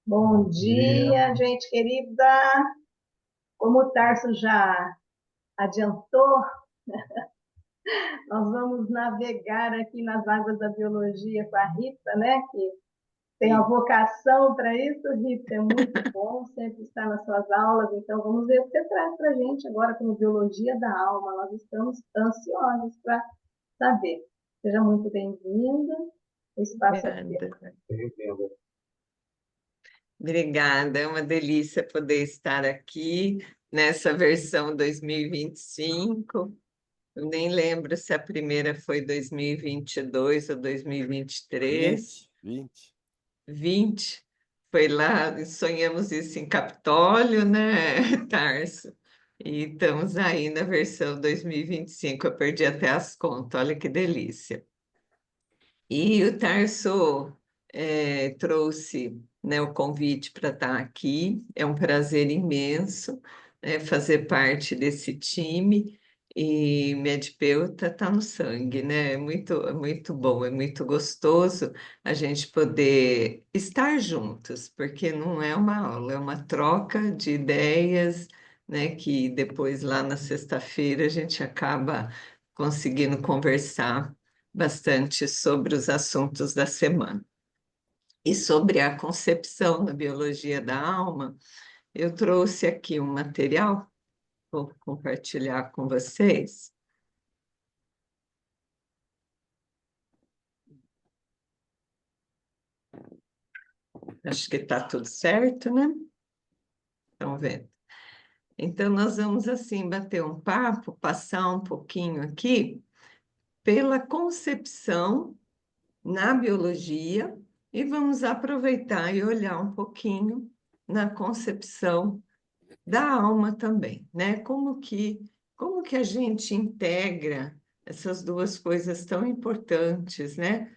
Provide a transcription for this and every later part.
Bom dia, gente querida. Como o Tarso já adiantou, nós vamos navegar aqui nas águas da biologia com a Rita, né? Que tem a Sim. vocação para isso. Rita, é muito bom sempre estar nas suas aulas. Então, vamos ver o que você traz para a gente agora como biologia da alma. Nós estamos ansiosos para saber. Seja muito bem-vinda. O espaço é teu. Obrigada. Obrigada, é uma delícia poder estar aqui nessa versão 2025. Eu nem lembro se a primeira foi 2022 ou 2023. 20. 20, foi lá, sonhamos isso em Capitólio, né, Tarso? E estamos aí na versão 2025, eu perdi até as contas, olha que delícia. E o Tarso trouxe, né, o convite para estar aqui. É um prazer imenso, fazer parte desse time. E Medpeuta está no sangue, né? É muito bom, é muito gostoso a gente poder estar juntos, porque não é uma aula, é uma troca de ideias, né? Que depois, lá na sexta-feira, a gente acaba conseguindo conversar bastante sobre os assuntos da semana. E sobre a concepção na biologia da alma, eu trouxe aqui um material, vou compartilhar com vocês. Acho que está tudo certo, né? Estão vendo? Então, nós vamos, assim, bater um papo, passar um pouquinho aqui pela concepção na biologia e vamos aproveitar e olhar um pouquinho na concepção da alma também, né? Como que a gente integra essas duas coisas tão importantes, né,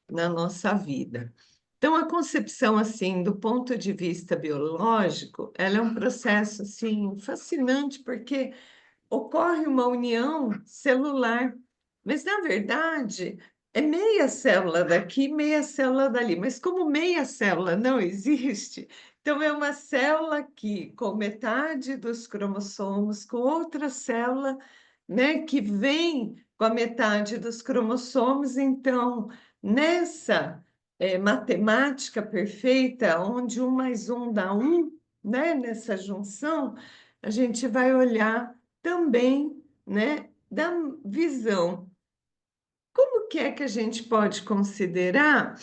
na nossa vida? Então, a concepção, assim, do ponto de vista biológico, ela é um processo, assim, fascinante, porque ocorre uma união celular, mas na verdade é meia célula daqui, meia célula dali. Mas como meia célula não existe, então é uma célula aqui com metade dos cromossomos, com outra célula, né, que vem com a metade dos cromossomos. Então, nessa matemática perfeita, onde um mais um dá um, né, nessa junção, a gente vai olhar também, né, da visão. Como que é que a gente pode considerar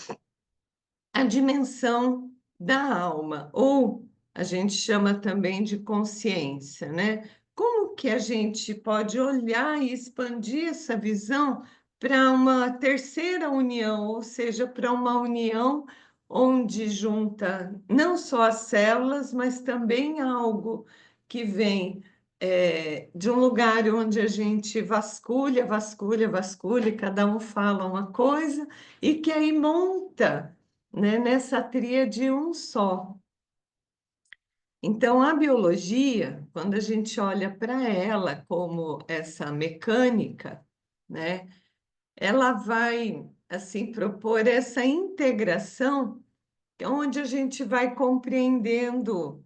a dimensão da alma, ou a gente chama também de consciência, né? Como que a gente pode olhar e expandir essa visão para uma terceira união, ou seja, para uma união onde junta não só as células, mas também algo que vem de um lugar onde a gente vasculha, vasculha, vasculha, e cada um fala uma coisa, e que aí monta, né, nessa tríade um só. Então, a biologia, quando a gente olha para ela como essa mecânica, né, ela vai assim propor essa integração, onde a gente vai compreendendo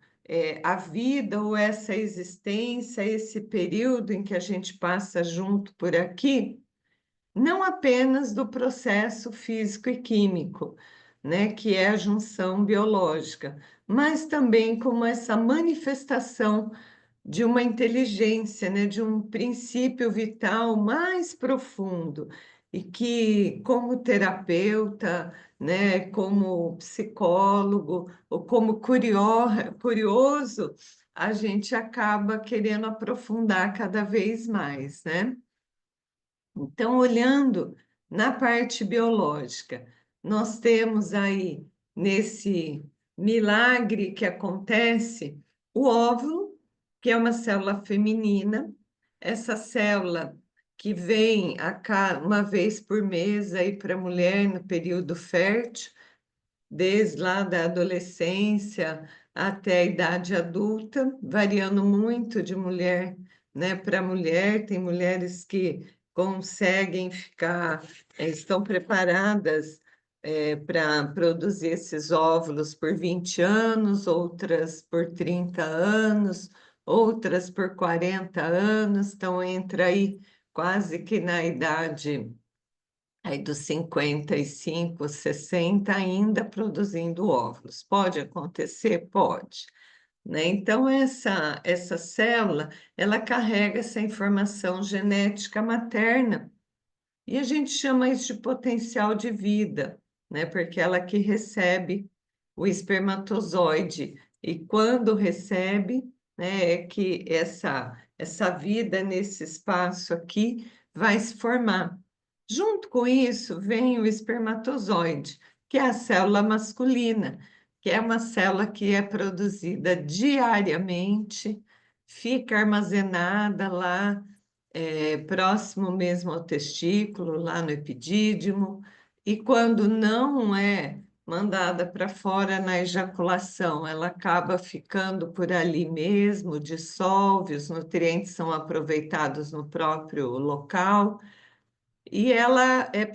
a vida ou essa existência, esse período em que a gente passa junto por aqui, não apenas do processo físico e químico, né, que é a junção biológica, mas também como essa manifestação de uma inteligência, né, de um princípio vital mais profundo e que, como terapeuta, né, como psicólogo ou como curioso, a gente acaba querendo aprofundar cada vez mais, né? Então, olhando na parte biológica, nós temos aí, nesse milagre que acontece, o óvulo, que é uma célula feminina, essa célula que vem uma vez por mês aí para a mulher no período fértil, desde lá da adolescência até a idade adulta, variando muito de mulher, né, para mulher. Tem mulheres que conseguem ficar, estão preparadas para produzir esses óvulos por 20 anos, outras por 30 anos, outras por 40 anos, então entra aí quase que na idade aí dos 55, 60 ainda produzindo óvulos. Pode acontecer? Pode, né? Então, essa célula, ela carrega essa informação genética materna e a gente chama isso de potencial de vida, né? Porque ela que recebe o espermatozoide e quando recebe, né, é que essa vida nesse espaço aqui vai se formar. Junto com isso vem o espermatozoide, que é a célula masculina, que é uma célula que é produzida diariamente, fica armazenada lá próximo mesmo ao testículo, lá no epidídimo, e quando não é mandada para fora na ejaculação, ela acaba ficando por ali mesmo, dissolve, os nutrientes são aproveitados no próprio local, e ela é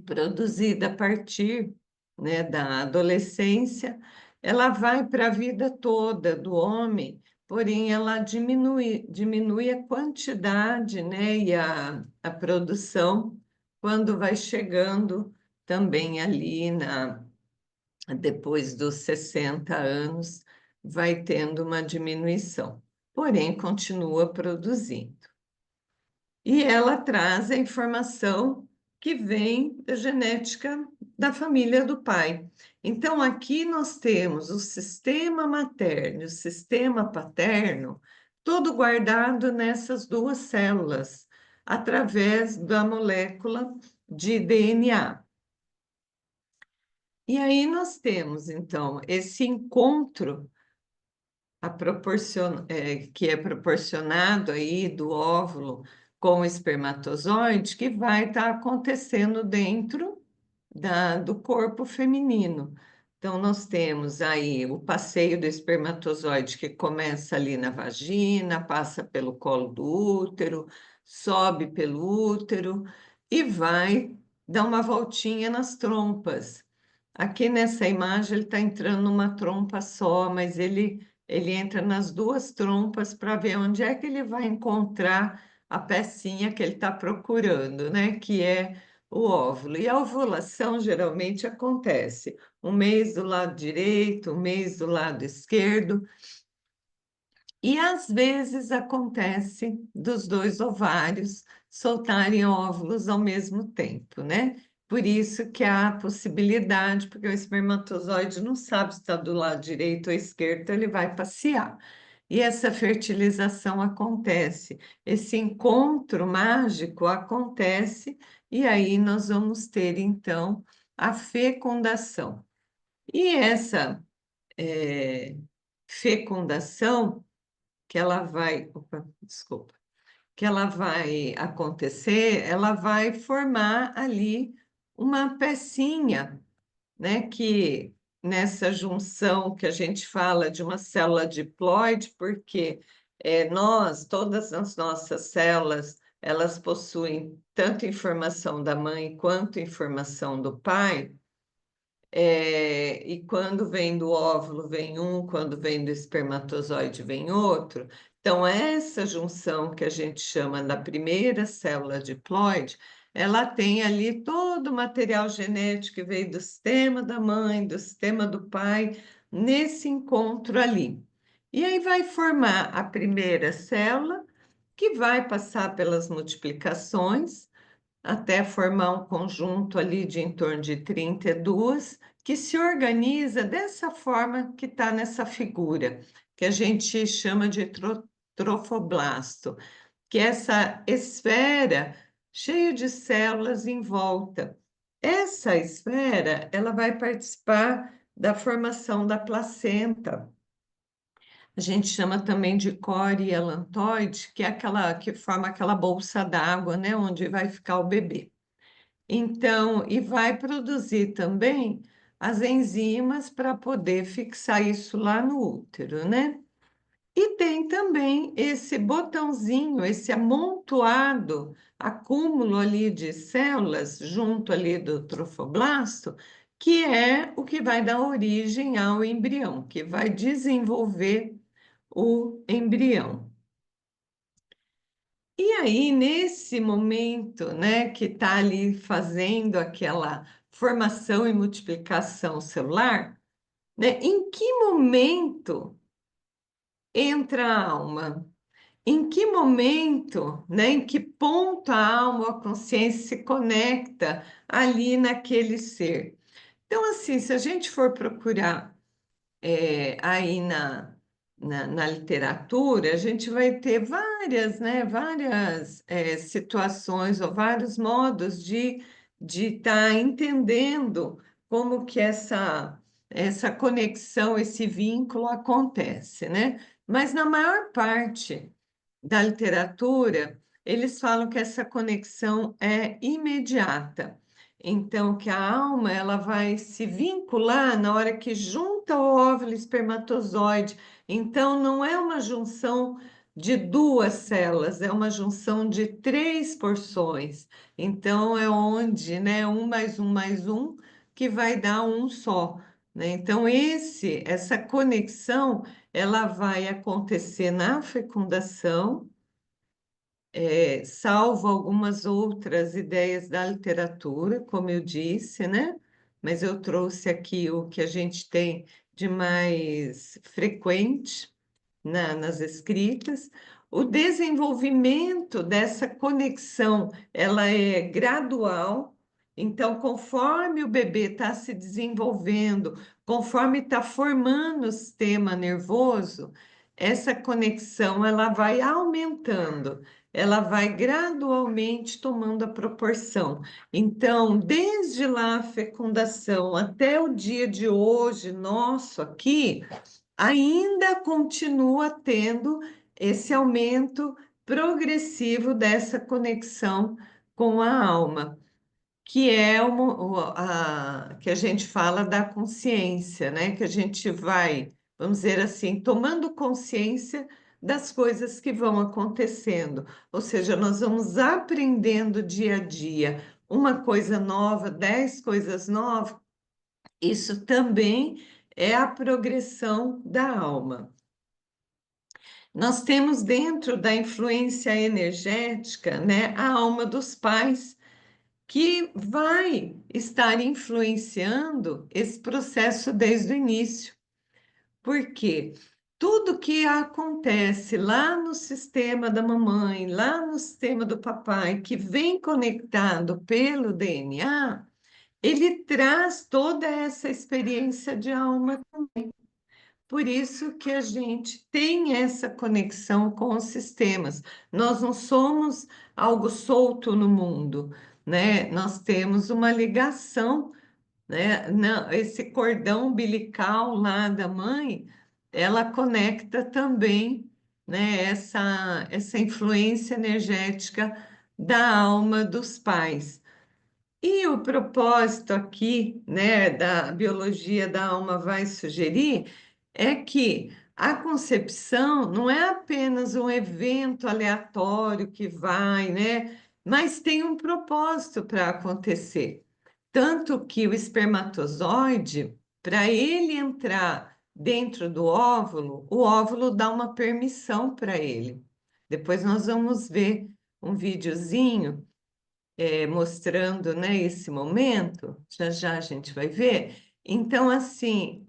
produzida a partir, né, da adolescência, ela vai para a vida toda do homem, porém ela diminui a quantidade, né, e a produção quando vai chegando também ali depois dos 60 anos, vai tendo uma diminuição, porém continua produzindo. E ela traz a informação que vem da genética da família do pai. Então, aqui nós temos o sistema materno e o sistema paterno, todo guardado nessas duas células, através da molécula de DNA. E aí nós temos, então, esse encontro que é proporcionado aí do óvulo com o espermatozoide, que vai estar acontecendo dentro do corpo feminino. Então, nós temos aí o passeio do espermatozoide que começa ali na vagina, passa pelo colo do útero, sobe pelo útero e vai dar uma voltinha nas trompas. Aqui nessa imagem ele está entrando numa trompa só, mas ele entra nas duas trompas para ver onde é que ele vai encontrar a pecinha que ele está procurando, né? Que é o óvulo. E a ovulação geralmente acontece um mês do lado direito, um mês do lado esquerdo, e às vezes acontece dos dois ovários soltarem óvulos ao mesmo tempo, né? Por isso que há a possibilidade, porque o espermatozoide não sabe se está do lado direito ou esquerdo, então ele vai passear. E essa fertilização acontece, esse encontro mágico acontece, e aí nós vamos ter então a fecundação. E essa fecundação que ela vai, opa, desculpa, que ela vai acontecer, ela vai formar ali uma pecinha, né, que nessa junção que a gente fala de uma célula diploide, porque todas as nossas células, elas possuem tanto informação da mãe quanto informação do pai, e quando vem do óvulo vem um, quando vem do espermatozoide vem outro. Então, essa junção que a gente chama da primeira célula diploide, ela tem ali todo o material genético que veio do sistema da mãe, do sistema do pai, nesse encontro ali. E aí vai formar a primeira célula, que vai passar pelas multiplicações, até formar um conjunto ali de em torno de 32, que se organiza dessa forma que está nessa figura, que a gente chama de trofoblasto, que é essa esfera cheia de células em volta. Essa esfera, ela vai participar da formação da placenta. A gente chama também de core elantoide, que é aquela que forma aquela bolsa d'água, né, onde vai ficar o bebê. Então, e vai produzir também as enzimas para poder fixar isso lá no útero, né? E tem também esse botãozinho, esse amontoado, acúmulo ali de células junto ali do trofoblasto, que é o que vai dar origem ao embrião, que vai desenvolver o embrião. E aí, nesse momento, né, que está ali fazendo aquela formação e multiplicação celular, né, em que momento entra a alma? Em que momento, né, em que ponto a alma, a consciência se conecta ali naquele ser? Então, assim, se a gente for procurar aí na literatura, a gente vai ter várias, né, várias situações ou vários modos de estar entendendo como que essa conexão, esse vínculo acontece, né? Mas na maior parte da literatura, eles falam que essa conexão é imediata. Então, que a alma ela vai se vincular na hora que junta o óvulo e o espermatozoide. Então, não é uma junção de duas células, é uma junção de três porções. Então, é onde, né, um mais um, que vai dar um só, né? Então, essa conexão, ela vai acontecer na fecundação, salvo algumas outras ideias da literatura, como eu disse, né? Mas eu trouxe aqui o que a gente tem de mais frequente nas escritas. O desenvolvimento dessa conexão, ela é gradual. Então, conforme o bebê está se desenvolvendo, conforme está formando o sistema nervoso, essa conexão ela vai aumentando, ela vai gradualmente tomando a proporção. Então, desde lá a fecundação até o dia de hoje, nosso aqui, ainda continua tendo esse aumento progressivo dessa conexão com a alma, que é que a gente fala da consciência, né? Que a gente vai, vamos dizer assim, tomando consciência das coisas que vão acontecendo. Ou seja, nós vamos aprendendo dia a dia uma coisa nova, 10 coisas novas. Isso também é a progressão da alma. Nós temos dentro da influência energética, né, a alma dos pais, que vai estar influenciando esse processo desde o início. Por quê? Tudo que acontece lá no sistema da mamãe, lá no sistema do papai, que vem conectado pelo DNA, ele traz toda essa experiência de alma. Por isso que a gente tem essa conexão com os sistemas. Nós não somos algo solto no mundo, né? Nós temos uma ligação, né? Esse cordão umbilical lá da mãe, ela conecta também, né? Essa influência energética da alma dos pais. E o propósito aqui, né, da biologia da alma vai sugerir é que a concepção não é apenas um evento aleatório que vai, né, mas tem um propósito para acontecer. Tanto que o espermatozoide, para ele entrar dentro do óvulo, o óvulo dá uma permissão para ele. Depois nós vamos ver um videozinho mostrando, né, esse momento, já já a gente vai ver. Então, assim,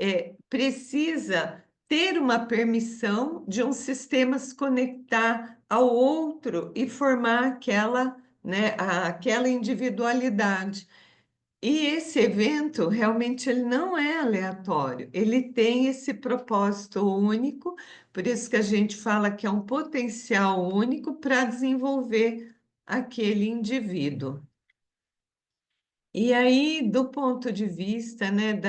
precisa ter uma permissão de um sistema se conectar ao outro e formar aquela individualidade. E esse evento realmente ele não é aleatório, ele tem esse propósito único, por isso que a gente fala que é um potencial único para desenvolver aquele indivíduo. E aí, do ponto de vista, né,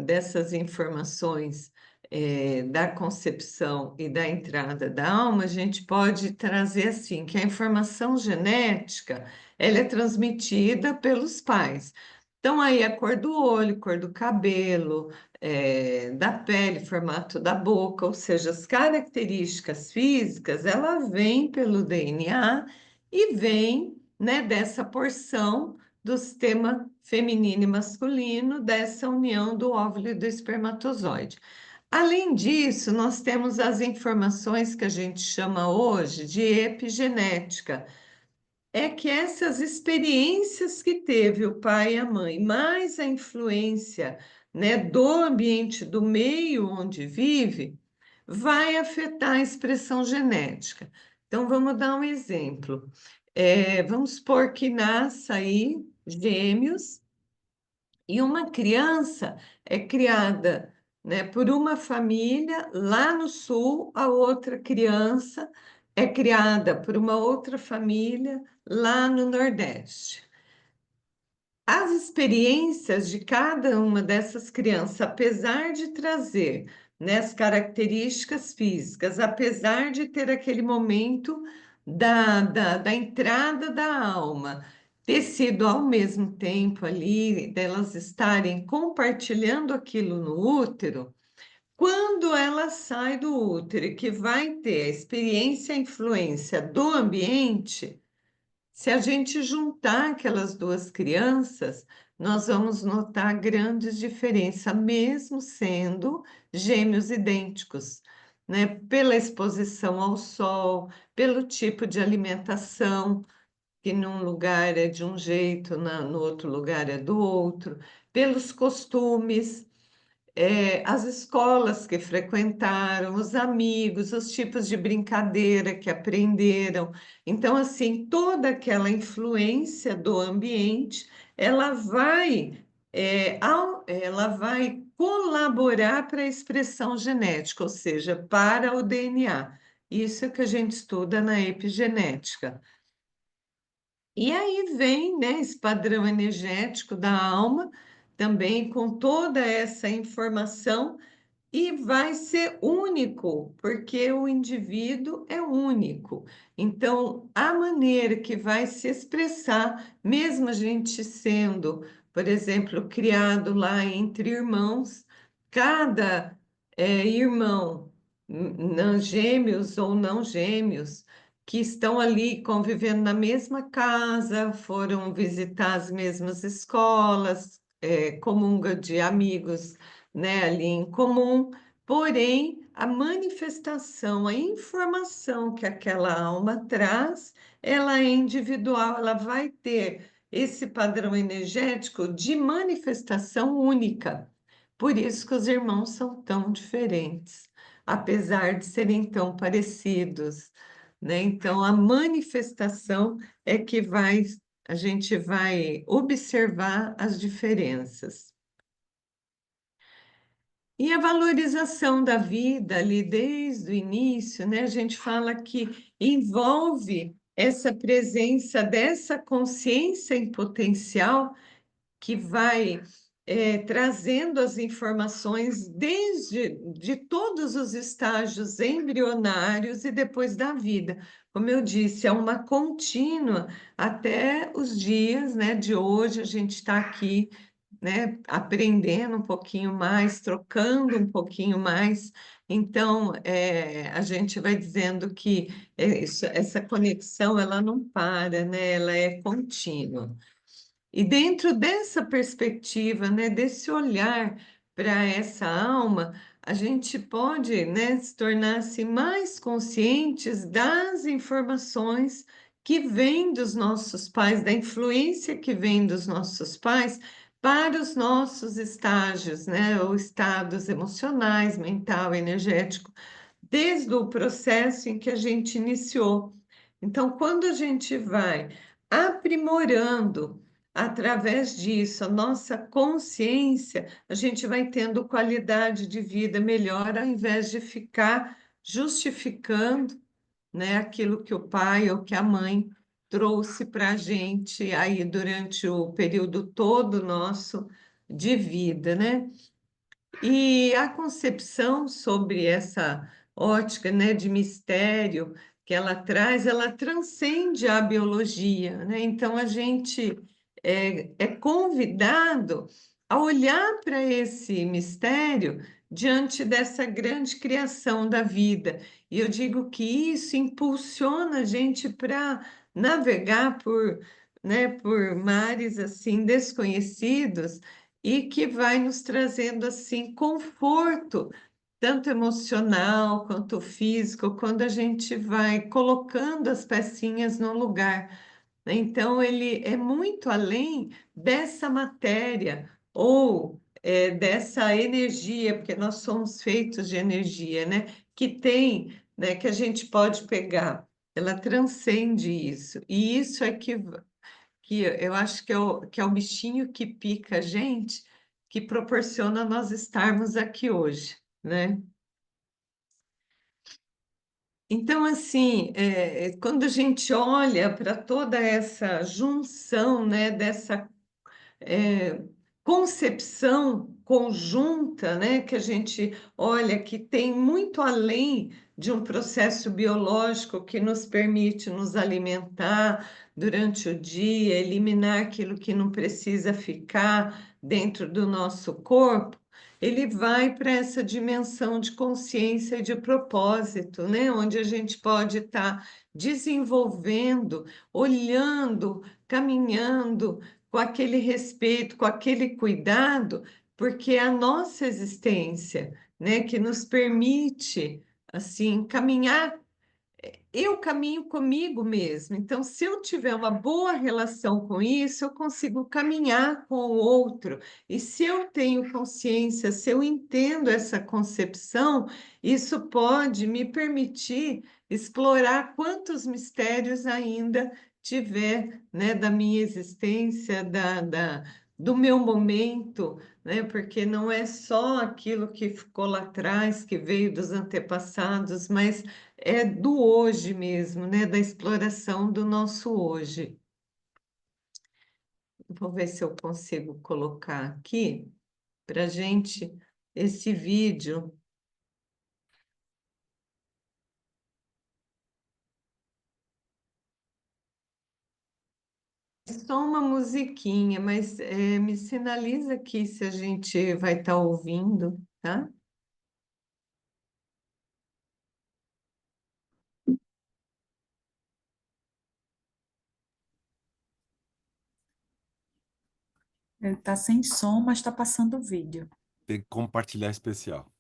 dessas informações, da concepção e da entrada da alma, a gente pode trazer assim, que a informação genética, ela é transmitida pelos pais, Então, aí a cor do olho, cor do cabelo, da pele, formato da boca, ou seja, as características físicas, ela vem pelo DNA e vem, né, dessa porção do sistema feminino e masculino, dessa união do óvulo e do espermatozoide. Além disso, nós temos as informações que a gente chama hoje de epigenética, é que essas experiências que teve o pai e a mãe, mais a influência, né, do ambiente, do meio onde vive, vai afetar a expressão genética. Então, vamos dar um exemplo. Vamos supor que nasça aí gêmeos e uma criança é criada, né, por uma família lá no sul, a outra criança é criada por uma outra família lá no Nordeste. As experiências de cada uma dessas crianças, apesar de trazer, né, as características físicas, apesar de ter aquele momento da entrada da alma, ter sido ao mesmo tempo ali, delas estarem compartilhando aquilo no útero, quando ela sai do útero e que vai ter a experiência e a influência do ambiente, se a gente juntar aquelas duas crianças, nós vamos notar grandes diferenças, mesmo sendo gêmeos idênticos, né? Pela exposição ao sol, pelo tipo de alimentação, que num lugar é de um jeito, no outro lugar é do outro, pelos costumes, as escolas que frequentaram, os amigos, os tipos de brincadeira que aprenderam. Então, assim, toda aquela influência do ambiente, ela vai colaborar para a expressão genética, ou seja, para o DNA. Isso é que a gente estuda na epigenética. E aí vem, né, esse padrão energético da alma, também com toda essa informação e vai ser único, porque o indivíduo é único. Então, a maneira que vai se expressar, mesmo a gente sendo, por exemplo, criado lá entre irmãos, cada irmão, não gêmeos ou não gêmeos, que estão ali convivendo na mesma casa, foram visitar as mesmas escolas, comunga de amigos, né, ali em comum, porém a manifestação, a informação que aquela alma traz, ela é individual, ela vai ter esse padrão energético de manifestação única. Por isso que os irmãos são tão diferentes, apesar de serem tão parecidos, né? Então a manifestação é que a gente vai observar as diferenças. E a valorização da vida ali desde o início, né? A gente fala que envolve essa presença dessa consciência em potencial que vai trazendo as informações desde de todos os estágios embrionários e depois da vida. Como eu disse, é uma contínua até os dias, né, de hoje. A gente está aqui, né, aprendendo um pouquinho mais, trocando um pouquinho mais. Então, a gente vai dizendo que essa conexão ela não para, né? Ela é contínua. E dentro dessa perspectiva, né, desse olhar para essa alma, a gente pode, né, se tornar-se mais conscientes das informações que vêm dos nossos pais, da influência que vem dos nossos pais para os nossos estágios, né, ou estados emocionais, mental, energético, desde o processo em que a gente iniciou. Então, quando a gente vai aprimorando através disso a nossa consciência, a gente vai tendo qualidade de vida melhor, ao invés de ficar justificando, né, aquilo que o pai ou que a mãe trouxe para a gente aí durante o período todo nosso de vida, né? E a concepção sobre essa ótica, né, de mistério que ela traz, ela transcende a biologia, né? Então a gente é convidado a olhar para esse mistério diante dessa grande criação da vida. E eu digo que isso impulsiona a gente para navegar por, né, por mares assim desconhecidos e que vai nos trazendo assim conforto, tanto emocional quanto físico, quando a gente vai colocando as pecinhas no lugar. Então, ele é muito além dessa matéria ou dessa energia, porque nós somos feitos de energia, né? Que tem, né? Que a gente pode pegar. Ela transcende isso. E isso é que eu acho que é o bichinho que pica a gente, que proporciona nós estarmos aqui hoje, né? Então, assim, quando a gente olha para toda essa junção, né, dessa é, concepção conjunta, né, que a gente olha que tem muito além de um processo biológico que nos permite nos alimentar durante o dia, eliminar aquilo que não precisa ficar dentro do nosso corpo. Ele vai para essa dimensão de consciência e de propósito, né? Onde a gente pode estar desenvolvendo, olhando, caminhando, com aquele respeito, com aquele cuidado, porque é a nossa existência, né, que nos permite assim caminhar. Eu caminho comigo mesmo. Então, se eu tiver uma boa relação com isso, eu consigo caminhar com o outro. E se eu tenho consciência, se eu entendo essa concepção, isso pode me permitir explorar quantos mistérios ainda tiver, né, da minha existência, do meu momento, né? Porque não é só aquilo que ficou lá atrás, que veio dos antepassados, mas é do hoje mesmo, né? Da exploração do nosso hoje. Vou ver se eu consigo colocar aqui para gente esse vídeo. É só uma musiquinha, mas me sinaliza aqui se a gente vai estar ouvindo, tá? Ele está sem som, mas está passando o vídeo. Tem que compartilhar especial.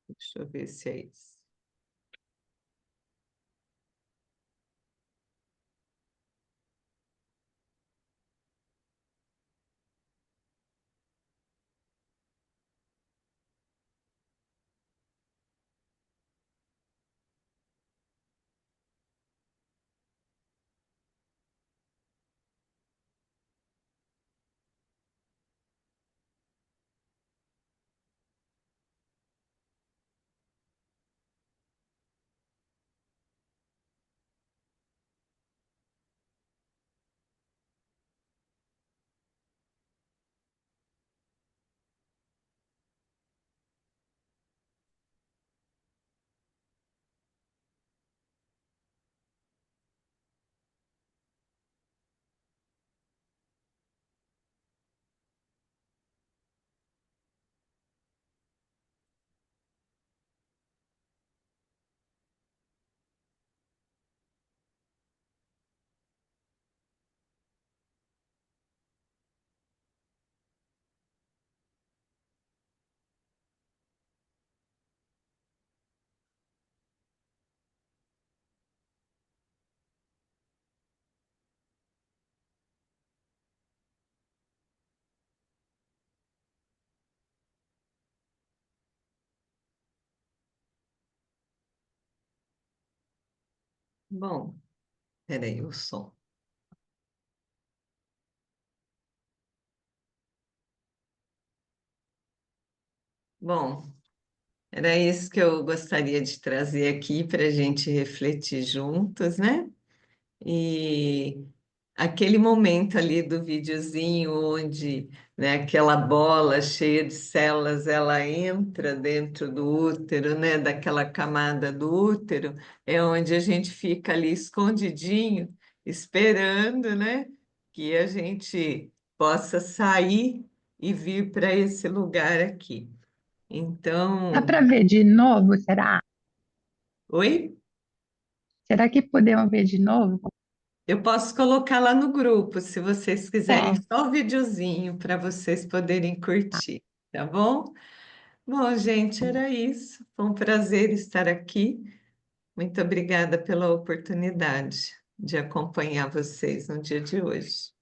Deixa eu ver se é isso. Bom, peraí, o som. Bom, era isso que eu gostaria de trazer aqui para a gente refletir juntos, né? E aquele momento ali do videozinho onde, né, aquela bola cheia de células, ela entra dentro do útero, né, daquela camada do útero, é onde a gente fica ali escondidinho, esperando, né, que a gente possa sair e vir para esse lugar aqui. Dá Então, para ver de novo, será? oi? Será que podemos ver de novo? Eu posso colocar lá no grupo, se vocês quiserem, É, só o videozinho para vocês poderem curtir, tá bom? Bom, gente, era isso. Foi um prazer estar aqui. Muito obrigada pela oportunidade de acompanhar vocês no dia de hoje.